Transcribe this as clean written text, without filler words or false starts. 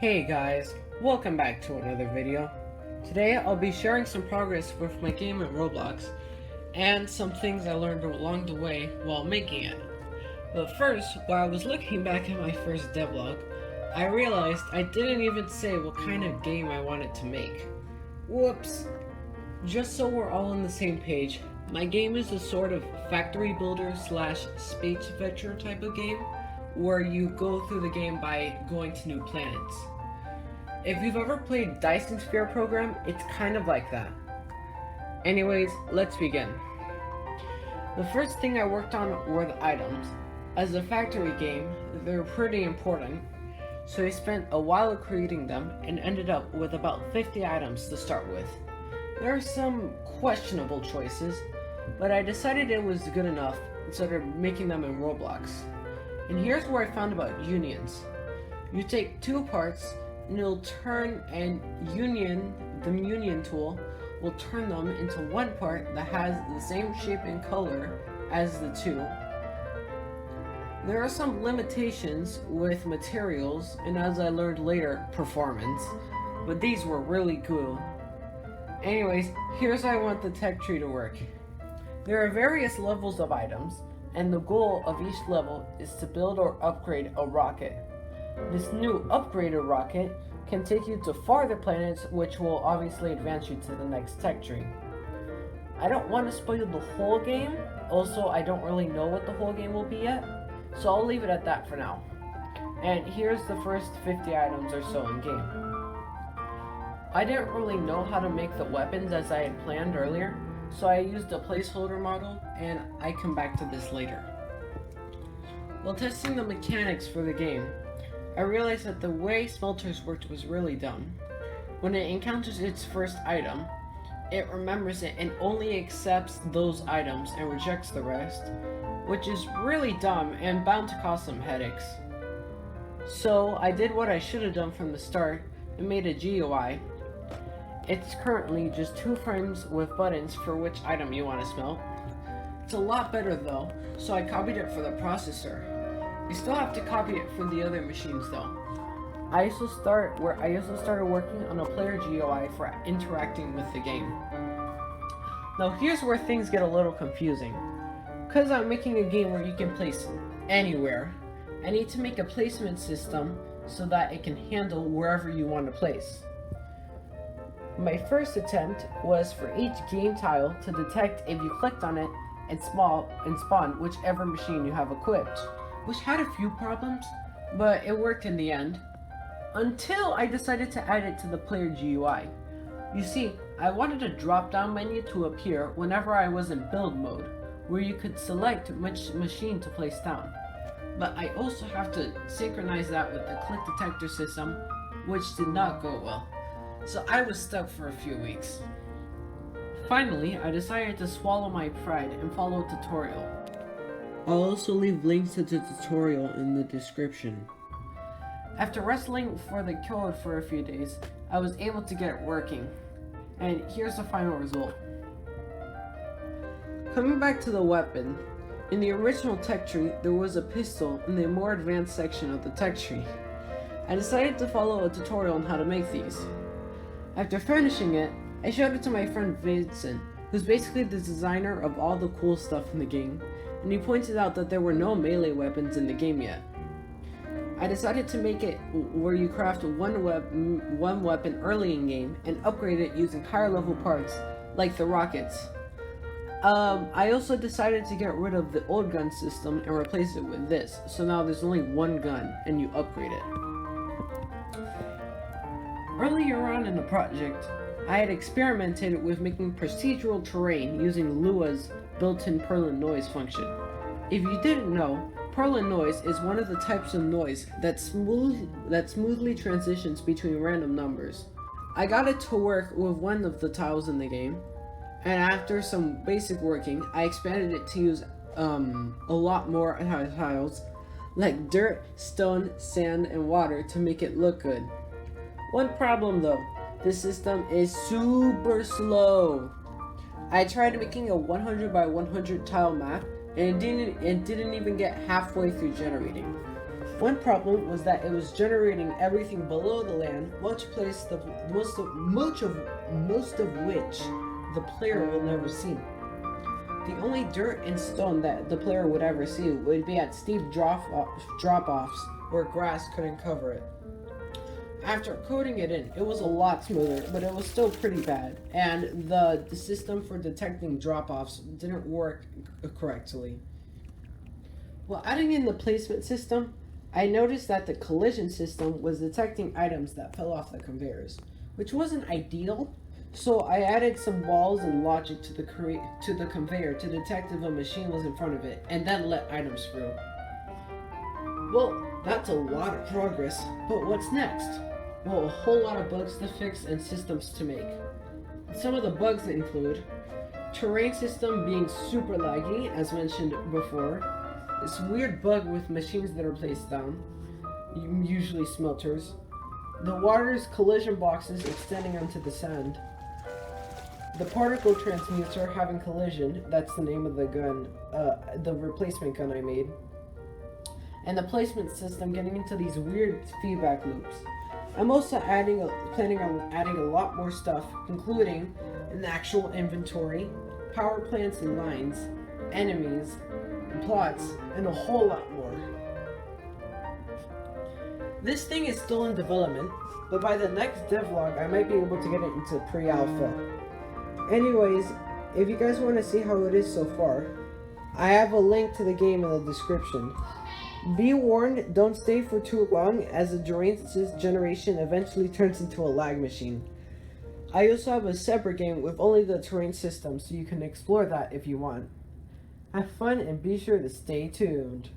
Hey guys, welcome back to another video. Today I'll be sharing some progress with my game at Roblox and some things I learned along the way while making it. But first, while I was looking back at my first devlog, I realized I didn't even say what kind of game I wanted to make. Whoops! Just so we're all on the same page, my game is a sort of factory builder slash space adventure type of game where you go through the game by going to new planets. If you've ever played Dyson Sphere program, it's kind of like that. Anyways, let's begin. The first thing I worked on were the items. As a factory game, they're pretty important, so I spent a while creating them and ended up with about 50 items to start with. There are some questionable choices, but I decided it was good enough and started making them in Roblox. And here's where I found about unions. You take two parts and you'll turn the union tool will turn them into one part that has the same shape and color as the two. There are some limitations with materials and, as I learned later, performance, but these were really cool. Anyways, here's how I want the tech tree to work. There are various levels of items, and the goal of each level is to build or upgrade a rocket. This new upgraded rocket can take you to farther planets, which will obviously advance you to the next tech tree. I don't want to spoil the whole game, also I don't really know what the whole game will be yet, so I'll leave it at that for now. And here's the first 50 items or so in game. I didn't really know how to make the weapons as I had planned earlier, so I used a placeholder model, and I come back to this later. While testing the mechanics for the game, I realized that the way smelters worked was really dumb. When it encounters its first item, it remembers it and only accepts those items and rejects the rest, which is really dumb and bound to cause some headaches. So I did what I should have done from the start and made a GUI. It's currently just two frames with buttons for which item you want to smelt. It's a lot better though, so I copied it for the processor. You still have to copy it for the other machines though. I also started working on a player GUI for interacting with the game. Now here's where things get a little confusing. Because I'm making a game where you can place anywhere, I need to make a placement system so that it can handle wherever you want to place. My first attempt was for each game tile to detect if you clicked on it and spawn whichever machine you have equipped, which had a few problems, but it worked in the end, until I decided to add it to the player GUI. You see, I wanted a drop-down menu to appear whenever I was in build mode, where you could select which machine to place down. But I also have to synchronize that with the click detector system, which did not go well. So I was stuck for a few weeks. Finally, I decided to swallow my pride and follow a tutorial. I'll also leave links to the tutorial in the description. After wrestling for the code for a few days, I was able to get it working. And here's the final result. Coming back to the weapon, in the original tech tree, there was a pistol in the more advanced section of the tech tree. I decided to follow a tutorial on how to make these. After finishing it, I showed it to my friend Vincent, who's basically the designer of all the cool stuff in the game, and he pointed out that there were no melee weapons in the game yet. I decided to make it where you craft one weapon early in game and upgrade it using higher level parts, like the rockets. I also decided to get rid of the old gun system and replace it with this, so now there's only one gun and you upgrade it. Earlier on in the project, I had experimented with making procedural terrain using Lua's built-in Perlin noise function. If you didn't know, Perlin noise is one of the types of noise that smoothly transitions between random numbers. I got it to work with one of the tiles in the game, and after some basic working, I expanded it to use a lot more tiles, like dirt, stone, sand, and water to make it look good. One problem though, this system is super slow. I tried making a 100 by 100 tile map and it didn't even get halfway through generating. One problem was that it was generating everything below the land, most of which the player will never see. The only dirt and stone that the player would ever see would be at steep drop-offs where grass couldn't cover it. After coding it in, it was a lot smoother, but it was still pretty bad, and the system for detecting drop-offs didn't work correctly. While adding in the placement system, I noticed that the collision system was detecting items that fell off the conveyors, which wasn't ideal, so I added some walls and logic to the conveyor to detect if a machine was in front of it, and then let items through. Well, that's a lot of progress, but what's next? Well, a whole lot of bugs to fix and systems to make. Some of the bugs include terrain system being super laggy, as mentioned before, this weird bug with machines that are placed down, usually smelters, the water's collision boxes extending onto the sand, the particle transmuter having collision, that's the name of the gun, the replacement gun I made, and the placement system getting into these weird feedback loops. I'm also planning on adding a lot more stuff, including an actual inventory, power plants and lines, enemies, plots, and a whole lot more. This thing is still in development, but by the next devlog I might be able to get it into pre-alpha. Anyways, if you guys want to see how it is so far, I have a link to the game in the description. Be warned, don't stay for too long, as the terrain generation eventually turns into a lag machine. I also have a separate game with only the terrain system, so you can explore that if you want. Have fun and be sure to stay tuned.